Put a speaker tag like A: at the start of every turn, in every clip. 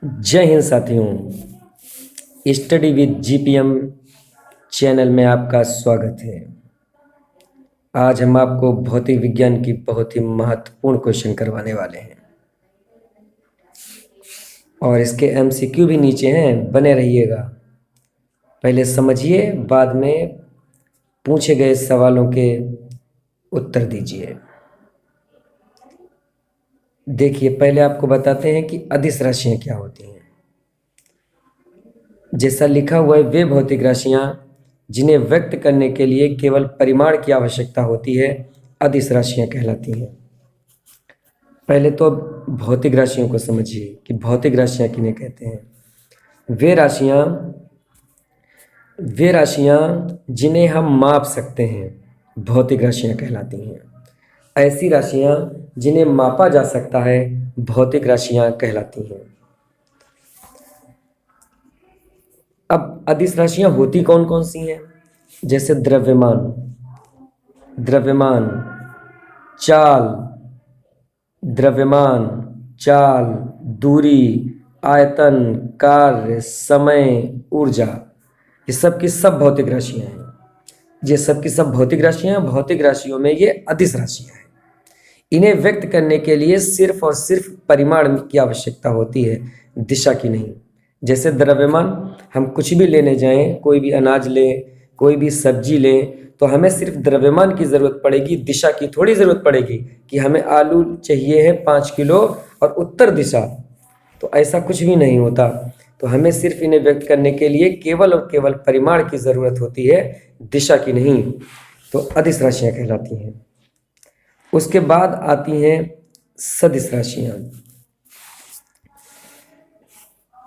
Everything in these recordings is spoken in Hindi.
A: जय हिंद साथियों, स्टडी विद जीपीएम चैनल में आपका स्वागत है। आज हम आपको भौतिक विज्ञान की बहुत ही महत्वपूर्ण क्वेश्चन करवाने वाले हैं और इसके एमसीक्यू भी नीचे हैं, बने रहिएगा। पहले समझिए, बाद में पूछे गए सवालों के उत्तर दीजिए। देखिए, पहले आपको बताते हैं कि अदिश राशियाँ क्या होती हैं। जैसा लिखा हुआ है, वे भौतिक राशियाँ जिन्हें व्यक्त करने के लिए केवल परिमाण की आवश्यकता होती है अदिश राशियाँ कहलाती हैं। पहले तो भौतिक राशियों को समझिए कि भौतिक राशियाँ किन्हें कहते हैं। वे राशियाँ जिन्हें हम माप सकते हैं भौतिक राशियाँ कहलाती हैं। ऐसी राशियाँ जिन्हें मापा जा सकता है भौतिक राशियाँ कहलाती हैं। अब अदिश राशियाँ होती कौन कौन सी हैं? जैसे द्रव्यमान, चाल, दूरी, आयतन, कार्य, समय, ऊर्जा, ये सब की सब भौतिक राशियाँ हैं। ये सब की सब भौतिक राशियाँ, भौतिक राशियों में ये अदिश राशियाँ हैं। इन्हें व्यक्त करने के लिए सिर्फ और सिर्फ परिमाण की आवश्यकता होती है, दिशा की नहीं। जैसे द्रव्यमान, हम कुछ भी लेने जाएं, कोई भी अनाज लें, कोई भी सब्जी लें, तो हमें सिर्फ द्रव्यमान की ज़रूरत पड़ेगी, दिशा की थोड़ी ज़रूरत पड़ेगी कि हमें आलू चाहिए है 5 किलो और उत्तर दिशा। तो ऐसा कुछ भी नहीं होता। तो हमें सिर्फ इन्हें व्यक्त करने के लिए केवल और केवल परिमाण की ज़रूरत होती है, दिशा की नहीं। तो अदिश राशियाँ कहलाती हैं। उसके बाद आती हैं सदिश राशियाँ।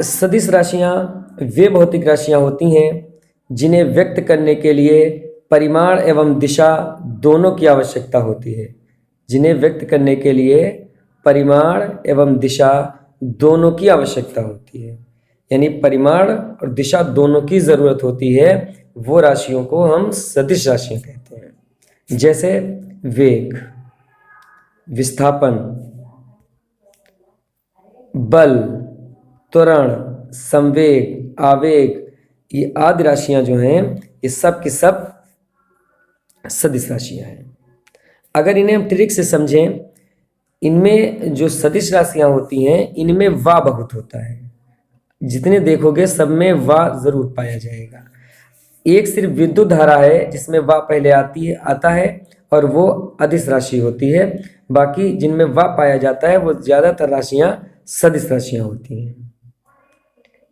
A: सदिश राशियाँ वे भौतिक राशियाँ होती हैं जिन्हें व्यक्त करने के लिए परिमाण एवं दिशा दोनों की आवश्यकता होती है। जिन्हें व्यक्त करने के लिए परिमाण एवं दिशा दोनों की आवश्यकता होती है, यानी परिमाण और दिशा दोनों की ज़रूरत होती है, वो राशियों को हम सदिश राशियाँ कहते हैं। जैसे वेग, विस्थापन, बल, त्वरण, संवेग, आवेग, ये आदि राशियाँ जो हैं, ये सब की सब सदिश राशियाँ हैं। अगर इन्हें हम ट्रिक से समझें, इनमें जो सदिश राशियाँ होती हैं, इनमें वा बहुत होता है। जितने देखोगे सब में वा जरूर पाया जाएगा। एक सिर्फ विद्युत धारा है जिसमें वा पहले आता है और वो अदिश राशि होती है। बाकी जिनमें वा पाया जाता है वो ज़्यादातर राशियाँ सदिश राशियाँ होती हैं।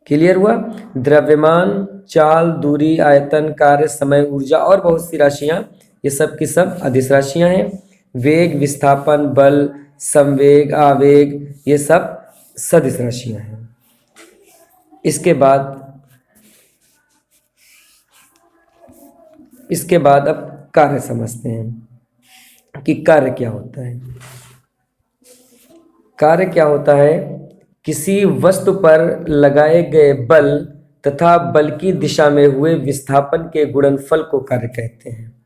A: क्लियर हुआ? द्रव्यमान, चाल, दूरी, आयतन, कार्य, समय, ऊर्जा और बहुत सी राशियाँ, ये सब की सब अदिश राशियाँ हैं। वेग, विस्थापन, बल, संवेग, आवेग, ये सब सदिश राशियाँ हैं। इसके बाद अब कार्य समझते हैं कि कार्य क्या होता है। कार्य क्या होता है? किसी वस्तु पर लगाए गए बल तथा बल की दिशा में हुए विस्थापन के गुणनफल को कार्य कहते हैं।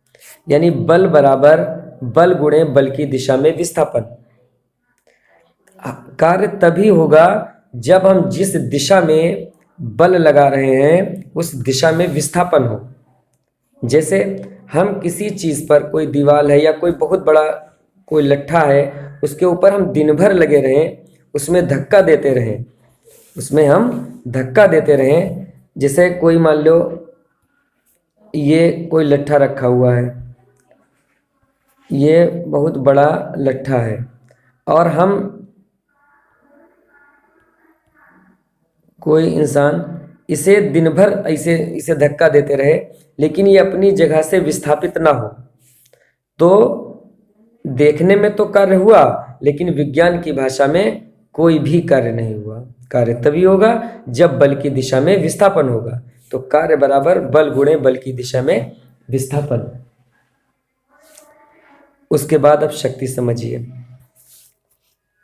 A: यानी बल बराबर बल गुणे बल की दिशा में विस्थापन। कार्य तभी होगा जब हम जिस दिशा में बल लगा रहे हैं उस दिशा में विस्थापन हो। जैसे हम किसी चीज़ पर, कोई दीवार है या कोई बहुत बड़ा कोई लट्ठा है, उसके ऊपर हम दिन भर लगे रहें, उसमें धक्का देते रहें। जैसे कोई मान लो ये कोई लट्ठा रखा हुआ है, ये बहुत बड़ा लट्ठा है और हम कोई इंसान इसे दिन भर इसे धक्का देते रहे, लेकिन ये अपनी जगह से विस्थापित ना हो, तो देखने में तो कार्य हुआ, लेकिन विज्ञान की भाषा में कोई भी कार्य नहीं हुआ। कार्य तभी होगा जब बल की दिशा में विस्थापन होगा। तो कार्य बराबर बल गुणे बल की दिशा में विस्थापन। उसके बाद अब शक्ति समझिए।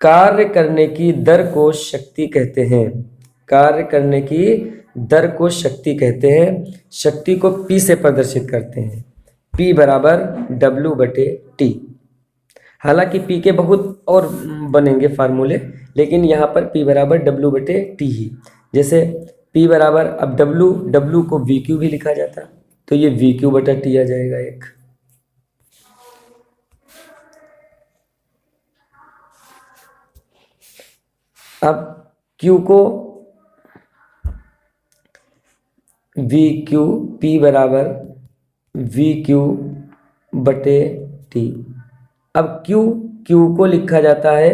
A: कार्य करने की दर को शक्ति कहते हैं। कार्य करने की दर को शक्ति कहते हैं। शक्ति को P से प्रदर्शित करते हैं। P बराबर W/T। हालांकि पी के बहुत और बनेंगे फार्मूले, लेकिन यहाँ पर पी बराबर डब्ल्यू बटे टी ही। जैसे पी बराबर, अब डब्ल्यू को वी क्यू भी लिखा जाता, तो ये वी क्यू बटा टी आ जाएगा एक। अब क्यू को वी क्यू, पी बराबर वी क्यू बटे टी। अब क्यू को लिखा जाता है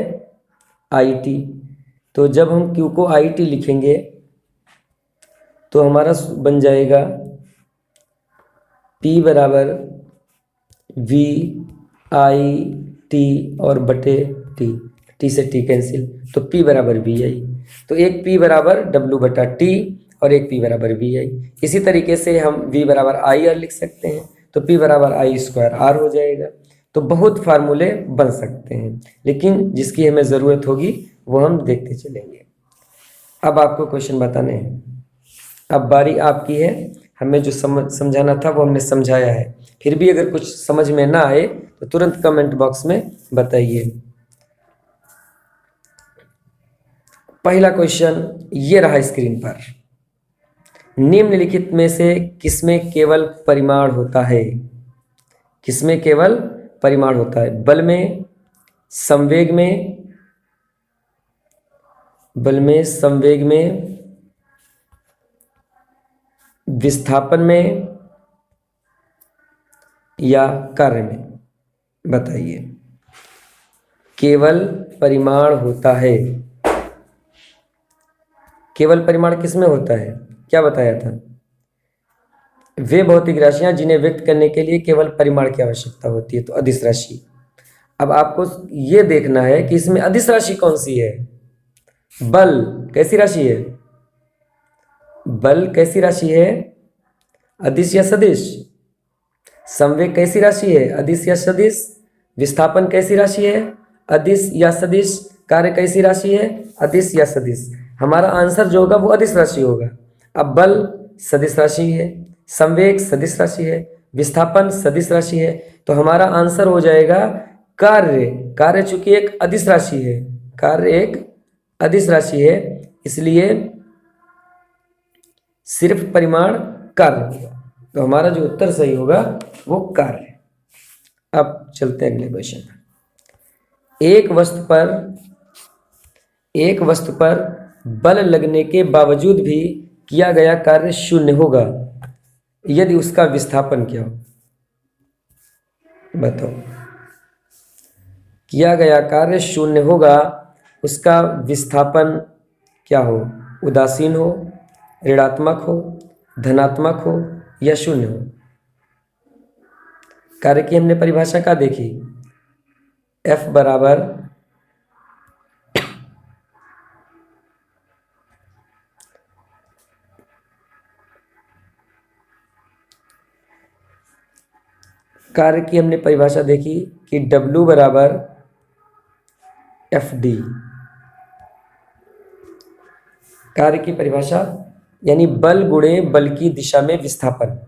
A: आई टी, तो जब हम क्यू को आई टी लिखेंगे तो हमारा बन जाएगा पी बराबर वी आई टी और बटे टी से टी कैंसिल, तो पी बराबर वी आई। तो एक पी बराबर डब्ल्यू बटा टी और एक पी बराबर वी आई। इसी तरीके से हम वी बराबर आई आर लिख सकते हैं, तो पी बराबर आई स्क्वायर आर हो जाएगा। तो बहुत फार्मूले बन सकते हैं, लेकिन जिसकी हमें ज़रूरत होगी वो हम देखते चलेंगे। अब आपको क्वेश्चन बताने हैं, अब बारी आपकी है। हमें जो समझाना था वो हमने समझाया है, फिर भी अगर कुछ समझ में ना आए तो तुरंत कमेंट बॉक्स में बताइए। पहला क्वेश्चन ये रहा स्क्रीन पर, निम्नलिखित में से किसमें केवल परिमाण होता है? किसमें केवल परिमाण होता है? बल में, संवेग में, संवेग में, विस्थापन में या कार्य में? बताइए। केवल परिमाण होता है। केवल परिमाण किसमें होता है? क्या बताया था? वे भौतिक राशियां जिन्हें व्यक्त करने के लिए केवल परिमाण की आवश्यकता होती है, तो अदिश राशि। अब आपको ये देखना है कि इसमें अदिश राशि कौन सी है। बल कैसी राशि है? बल कैसी राशि है? अदिश या सदिश? संवेग कैसी राशि है? अदिश या सदिश? विस्थापन कैसी राशि है? अदिश या सदिश? कार्य कैसी राशि है? अदिश या सदिश? हमारा आंसर जो होगा वो अदिश राशि होगा। अब बल सदिश राशि है, संवेग सदिश राशि है, विस्थापन सदिश राशि है, तो हमारा आंसर हो जाएगा कार्य। कार्य चूंकि एक अदिश राशि है, कार्य एक अदिश राशि है, इसलिए सिर्फ परिमाण कार्य होगा, तो हमारा जो उत्तर सही होगा वो कार्य। अब चलते हैं अगले क्वेश्चन पर। एक वस्तु पर बल लगने के बावजूद भी किया गया कार्य शून्य होगा यदि उसका विस्थापन क्या हो? बताओ। किया गया कार्य शून्य होगा, उसका विस्थापन क्या हो? उदासीन हो, ऋणात्मक हो, धनात्मक हो या शून्य हो? कार्य की हमने परिभाषा क्या देखी? F बराबर कार्य की हमने परिभाषा देखी कि W बराबर FD। कार्य की परिभाषा यानी बल गुणे बल की दिशा में विस्थापन।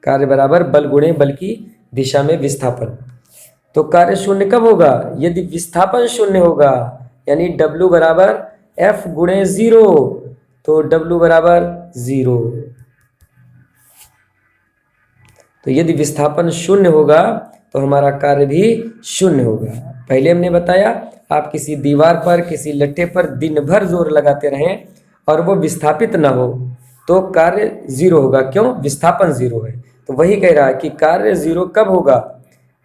A: कार्य बराबर बल गुणे बल की दिशा में विस्थापन। तो कार्य शून्य कब होगा? यदि विस्थापन शून्य होगा, यानी W बराबर F गुणे 0, तो W बराबर 0। तो यदि विस्थापन शून्य होगा तो हमारा कार्य भी शून्य होगा। पहले हमने बताया, आप किसी दीवार पर, किसी लट्ठे पर दिन भर जोर लगाते रहें और वो विस्थापित ना हो तो कार्य 0 होगा। क्यों? विस्थापन 0 है। तो वही कह रहा है कि कार्य 0 कब होगा?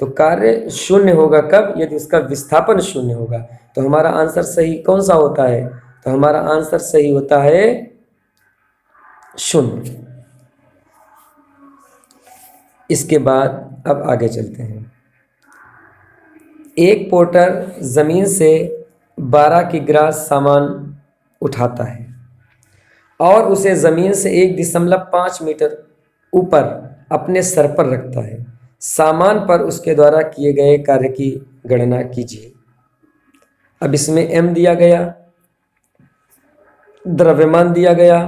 A: तो कार्य शून्य होगा कब? यदि उसका विस्थापन शून्य होगा। तो हमारा आंसर सही कौन सा होता है? तो हमारा आंसर सही होता है शून्य। इसके बाद अब आगे चलते हैं। एक पोर्टर जमीन से 12 किग्रा सामान उठाता है और उसे जमीन से 1.5 मीटर ऊपर अपने सर पर रखता है। सामान पर उसके द्वारा किए गए कार्य की गणना कीजिए। अब इसमें m दिया गया, द्रव्यमान दिया गया,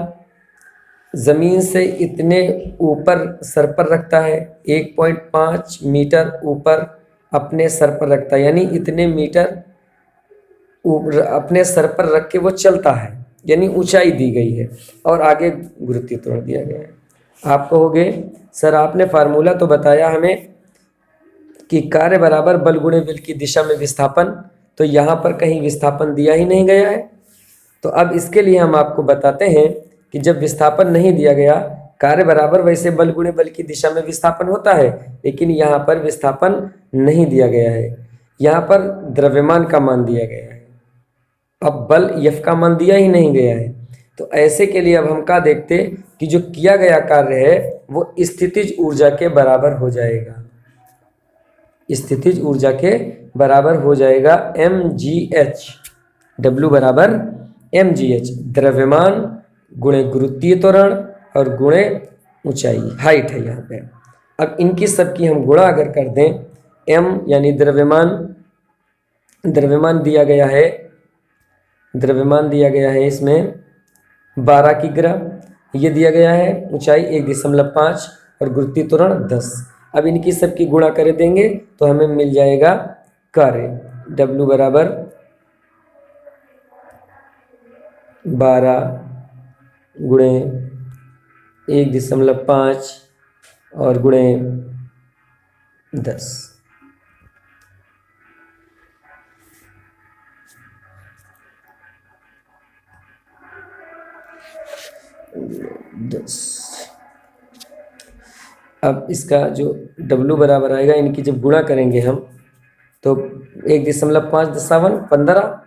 A: जमीन से इतने ऊपर सर पर रखता है, 1.5 मीटर ऊपर अपने सर पर रखता है, यानी इतने मीटर अपने सर पर रख के वो चलता है, यानी ऊंचाई दी गई है और आगे गुरुत्वीय त्वरण दिया गया है। आप कहोगे सर आपने फार्मूला तो बताया हमें कि कार्य बराबर बल गुणे बल की दिशा में विस्थापन, तो यहाँ पर कहीं विस्थापन दिया ही नहीं गया है। तो अब इसके लिए हम आपको बताते हैं कि जब विस्थापन नहीं दिया गया, कार्य बराबर वैसे बल गुणे बल की दिशा में विस्थापन होता है, लेकिन यहाँ पर विस्थापन नहीं दिया गया है, यहाँ पर द्रव्यमान का मान दिया गया है। अब बल F का मान दिया ही नहीं गया है, तो ऐसे के लिए अब हम क्या देखते कि जो किया गया कार्य है वो स्थितिज ऊर्जा के बराबर हो जाएगा, स्थितिज ऊर्जा के बराबर हो जाएगा mgh, W बराबर mgh, द्रव्यमान गुणे गुरुत्वीय त्वरण और गुणे ऊंचाई, हाइट है यहाँ पे। अब इनकी सबकी हम गुणा अगर कर दें, m यानी द्रव्यमान दिया गया है, द्रव्यमान दिया गया है इसमें 12 की ग्राम, ये दिया गया है, ऊंचाई 1.5 और गुरुत्वीय त्वरण 10। अब इनकी सबकी गुणा कर देंगे तो हमें मिल जाएगा कार्य W बराबर 12 गुणे 1.5 और गुणे 10। अब इसका जो W बराबर आएगा, इनकी जब गुणा करेंगे हम तो 1.5 दशावन 15,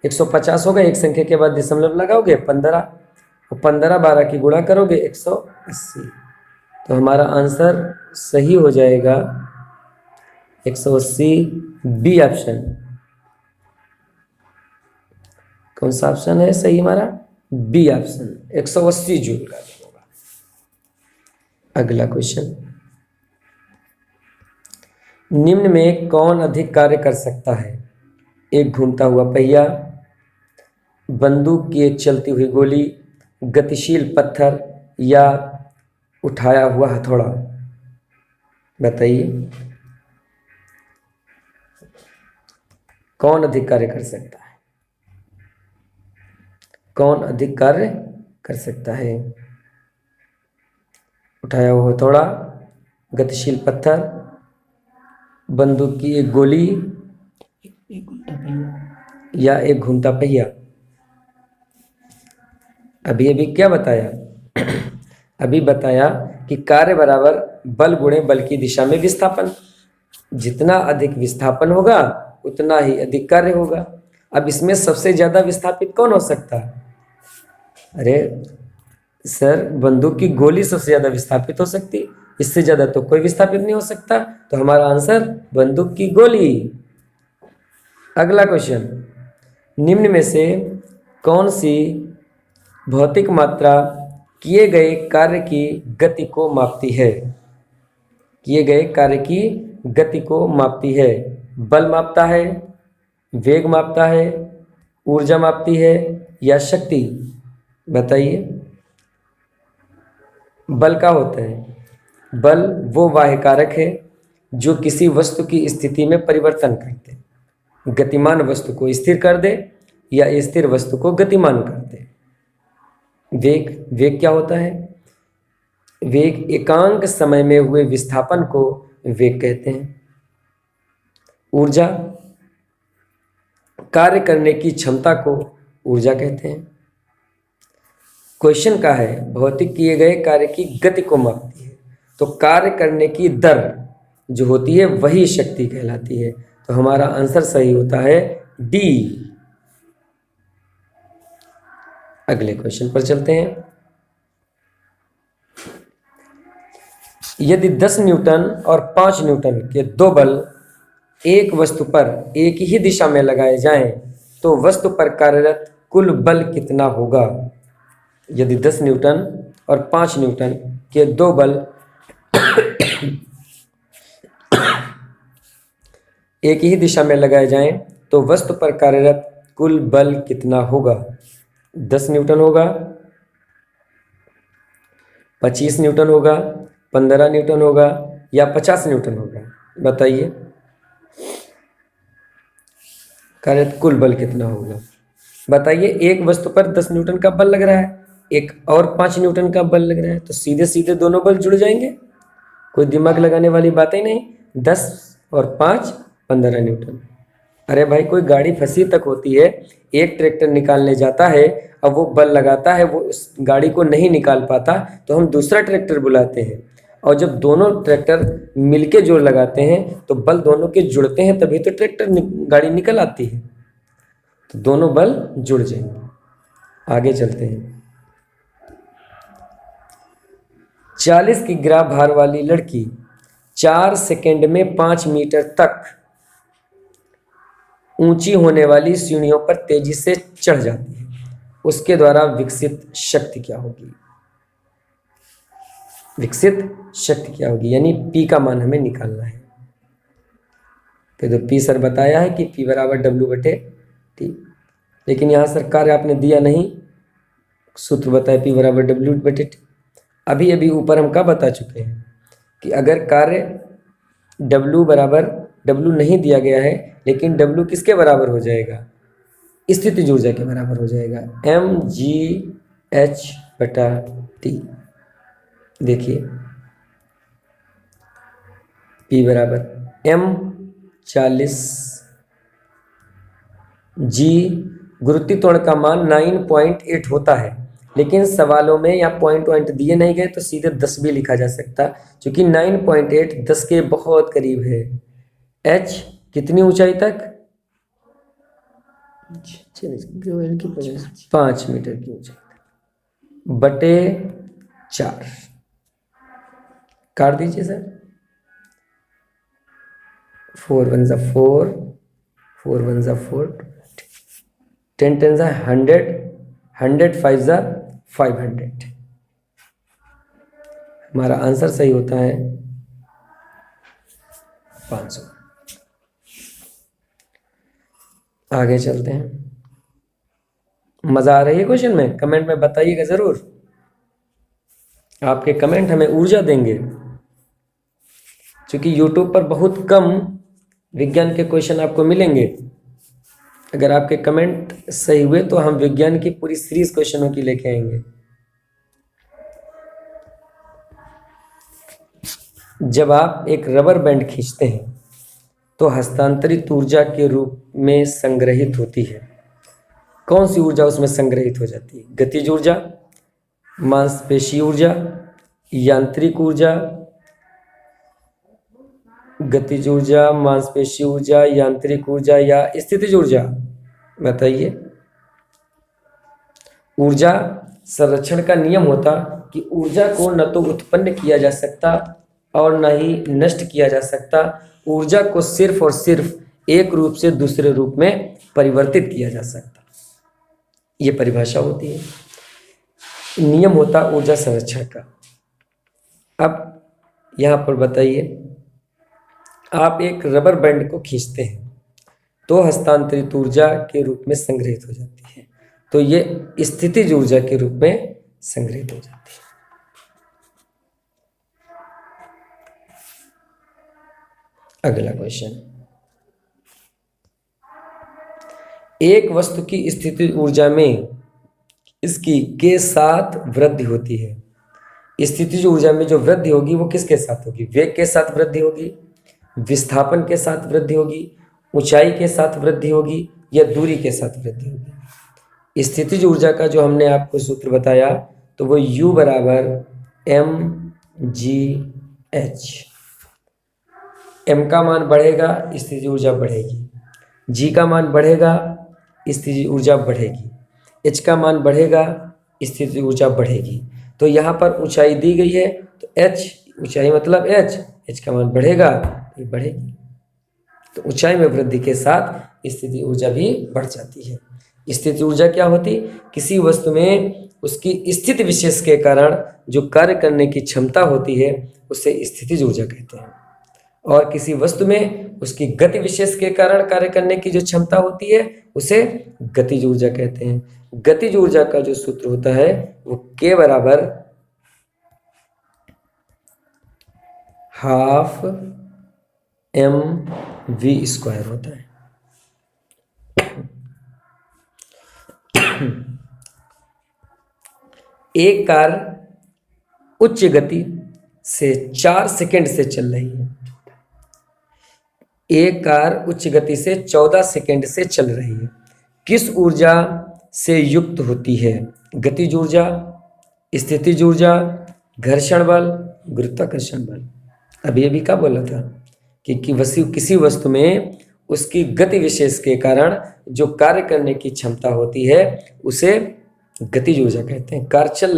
A: 150 होगा, एक संख्या के बाद दशमलव लगाओगे 15, और 15 12 की गुणा करोगे 180, तो हमारा आंसर सही हो जाएगा 180, बी ऑप्शन। कौन सा ऑप्शन है सही हमारा? बी ऑप्शन, 180 जूल का होगा। अगला क्वेश्चन, निम्न में कौन अधिक कार्य कर सकता है? एक घूमता हुआ पहिया, बंदूक की एक चलती हुई गोली, गतिशील पत्थर या उठाया हुआ हथौड़ा। बताइए कौन अधिक कार्य कर सकता है? कौन अधिक कार्य कर सकता है? उठाया हुआ हथौड़ा, गतिशील पत्थर, बंदूक की एक गोली या एक घूमता पहिया। अभी क्या बताया? अभी बताया कि कार्य बराबर बल गुणे बल की दिशा में विस्थापन, जितना अधिक विस्थापन होगा उतना ही अधिक कार्य होगा। अब इसमें सबसे ज्यादा विस्थापित कौन हो सकता है? अरे सर बंदूक की गोली सबसे ज्यादा विस्थापित हो सकती, इससे ज्यादा तो कोई विस्थापित नहीं हो सकता, तो हमारा आंसर बंदूक की गोली। अगला क्वेश्चन, निम्न में से कौन सी भौतिक मात्रा किए गए कार्य की गति को मापती है? किए गए कार्य की गति को मापती है। बल मापता है, वेग मापता है, ऊर्जा मापती है या शक्ति? बताइए। बल का होता है? बल वो बाह्य कारक है जो किसी वस्तु की स्थिति में परिवर्तन करते, गतिमान वस्तु को स्थिर कर दे या स्थिर वस्तु को गतिमान कर दे। वेग क्या होता है? वेग एकांक समय में हुए विस्थापन को वेग कहते हैं। ऊर्जा कार्य करने की क्षमता को ऊर्जा कहते हैं। क्वेश्चन का है भौतिक किए गए कार्य की गति को मापती है, तो कार्य करने की दर जो होती है वही शक्ति कहलाती है, तो हमारा आंसर सही होता है डी। अगले क्वेश्चन पर चलते हैं। यदि 10 न्यूटन और 5 न्यूटन के दो बल एक वस्तु पर एक ही दिशा में लगाए जाएं, तो वस्तु पर कार्यरत कुल बल कितना होगा? यदि 10 न्यूटन और 5 न्यूटन के दो बल एक ही दिशा में लगाए जाएं, तो वस्तु पर कार्यरत कुल बल कितना होगा? 10 न्यूटन होगा, 25 न्यूटन होगा, 15 न्यूटन होगा या 50 न्यूटन होगा? बताइए। कार्यरत कुल बल कितना होगा? बताइए, एक वस्तु पर 10 न्यूटन का बल लग रहा है, एक और 5 न्यूटन का बल लग रहा है, तो सीधे सीधे दोनों बल जुड़ जाएंगे, कोई दिमाग लगाने वाली बात ही नहीं। 10 और 5 15 न्यूटन। अरे भाई, कोई गाड़ी फंसी तक होती है, एक ट्रैक्टर निकालने जाता है, अब वो बल लगाता है, वो उस गाड़ी को नहीं निकाल पाता, तो हम दूसरा ट्रैक्टर बुलाते हैं, और जब दोनों ट्रैक्टर मिलके जोर लगाते हैं तो बल दोनों के जुड़ते हैं, तभी तो गाड़ी निकल आती है। तो दोनों बल जुड़ जाएंगे। आगे चलते हैं। 40 किग्रा भार वाली लड़की 4 सेकंड में 5 मीटर तक ऊंची होने वाली सीढ़ियों पर तेजी से चढ़ जाती है, उसके द्वारा विकसित शक्ति क्या होगी? विकसित शक्ति क्या होगी, यानी P का मान हमें निकालना है। तो P सर बताया है कि P बराबर W/T, लेकिन यहाँ सर कार्य आपने दिया नहीं, सूत्र बताया P बराबर W/T। अभी अभी ऊपर हम क्या बता चुके हैं कि अगर कार्य W नहीं दिया गया है, लेकिन W किसके बराबर हो जाएगा? स्थितिज ऊर्जा के बराबर हो जाएगा, mgh/T। देखिए, P बराबर m40 g, गुरुत्व त्वरण का मान 9.8 होता है, लेकिन सवालों में या पॉइंट दिए नहीं गए, तो सीधे 10 भी लिखा जा सकता, क्योंकि 9.8 10 के बहुत करीब है। h कितनी ऊंचाई तक? 5 मीटर की ऊंचाई बटे 4 काट दीजिए सर। 4 1 जा 4, 4 1 जा 4, 10 10 जा 100, 100 5 जा 500। हमारा आंसर सही होता है 500। आगे चलते हैं। मजा आ रही है क्वेश्चन में? कमेंट में बताइएगा जरूर, आपके कमेंट हमें ऊर्जा देंगे, क्योंकि यूट्यूब पर बहुत कम विज्ञान के क्वेश्चन आपको मिलेंगे। अगर आपके कमेंट सही हुए तो हम विज्ञान की पूरी सीरीज क्वेश्चनों की लेके आएंगे। जब आप एक रबर बैंड खींचते हैं तो हस्तांतरित ऊर्जा के रूप में संग्रहित होती है। कौन सी ऊर्जा उसमें संग्रहित हो जाती है? गतिज ऊर्जा, मांसपेशी ऊर्जा, यांत्रिक ऊर्जा, गतिज ऊर्जा, मांसपेशी ऊर्जा, यांत्रिक ऊर्जा या स्थितिज ऊर्जा? बताइए। ऊर्जा संरक्षण का नियम होता कि ऊर्जा को न तो उत्पन्न किया जा सकता और न ही नष्ट किया जा सकता, ऊर्जा को सिर्फ और सिर्फ एक रूप से दूसरे रूप में परिवर्तित किया जा सकता, ये परिभाषा होती है, नियम होता ऊर्जा संरक्षण का। अब यहाँ पर बताइए, आप एक रबर बैंड को खींचते हैं तो हस्तांतरित ऊर्जा के रूप में संग्रहित हो जाती है, तो ये स्थितिज ऊर्जा के रूप में संग्रहित हो जाती है। अगला क्वेश्चन, एक वस्तु की स्थितिज ऊर्जा में इसकी के साथ वृद्धि होती है। स्थितिज ऊर्जा में जो वृद्धि होगी वो किसके साथ होगी? वेग के साथ वृद्धि होगी, विस्थापन के साथ वृद्धि होगी, ऊंचाई के साथ वृद्धि होगी या दूरी के साथ वृद्धि होगी? स्थितिज ऊर्जा का जो हमने आपको सूत्र बताया तो वो U बराबर mgh। m का मान बढ़ेगा, स्थितिज ऊर्जा बढ़ेगी, g का मान बढ़ेगा, स्थितिज ऊर्जा बढ़ेगी, h का मान बढ़ेगा, स्थितिज ऊर्जा बढ़ेगी। तो यहाँ पर ऊंचाई दी गई है तो h, ऊंचाई मतलब h का मान बढ़ेगा तो बढ़ेगी, तो ऊंचाई में वृद्धि के साथ स्थितिज ऊर्जा भी बढ़ जाती है। स्थितिज ऊर्जा क्या होती? किसी वस्तु में उसकी स्थिति विशेष के कारण जो कार्य करने की क्षमता होती है उसे स्थितिज ऊर्जा कहते हैं, और किसी वस्तु में उसकी गति विशेष के कारण कार्य करने की जो क्षमता होती है उसे गतिज ऊर्जा कहते हैं। गतिज ऊर्जा का जो सूत्र होता है वो K बराबर ½ mv² होता है। एक कार उच्च गति से 4 सेकंड से चल रही है। एक कार उच्च गति से 14 सेकंड से चल रही है। किस ऊर्जा से युक्त होती है? गतिज ऊर्जा, स्थितिज ऊर्जा, घर्षण बल, गुरुत्वाकर्षण बल। अभी अभी क्या बोला था कि किसी वस्तु में उसकी गति विशेष के कारण जो कार्य करने की क्षमता होती है उसे गतिज ऊर्जा कहते हैं। कार चल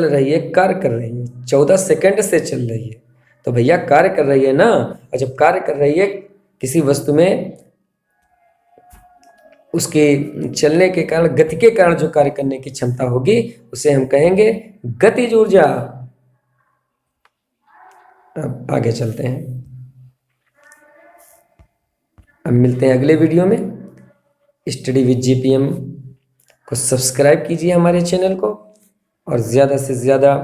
A: रही है, कार्य कर रही है, 14 सेकंड से चल रही है, तो भैया कार्य कर रही है ना। और जब कार्य कर रही है किसी वस्तु में, उसके चलने के कारण, गति के कारण जो कार्य करने की क्षमता होगी उसे हम कहेंगे गतिज ऊर्जा। अब आगे चलते हैं, अब मिलते हैं अगले वीडियो में। स्टडी विद जीपीएम को सब्सक्राइब कीजिए हमारे चैनल को और ज़्यादा से ज़्यादा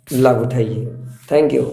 A: लाभ उठाइए। Thank you.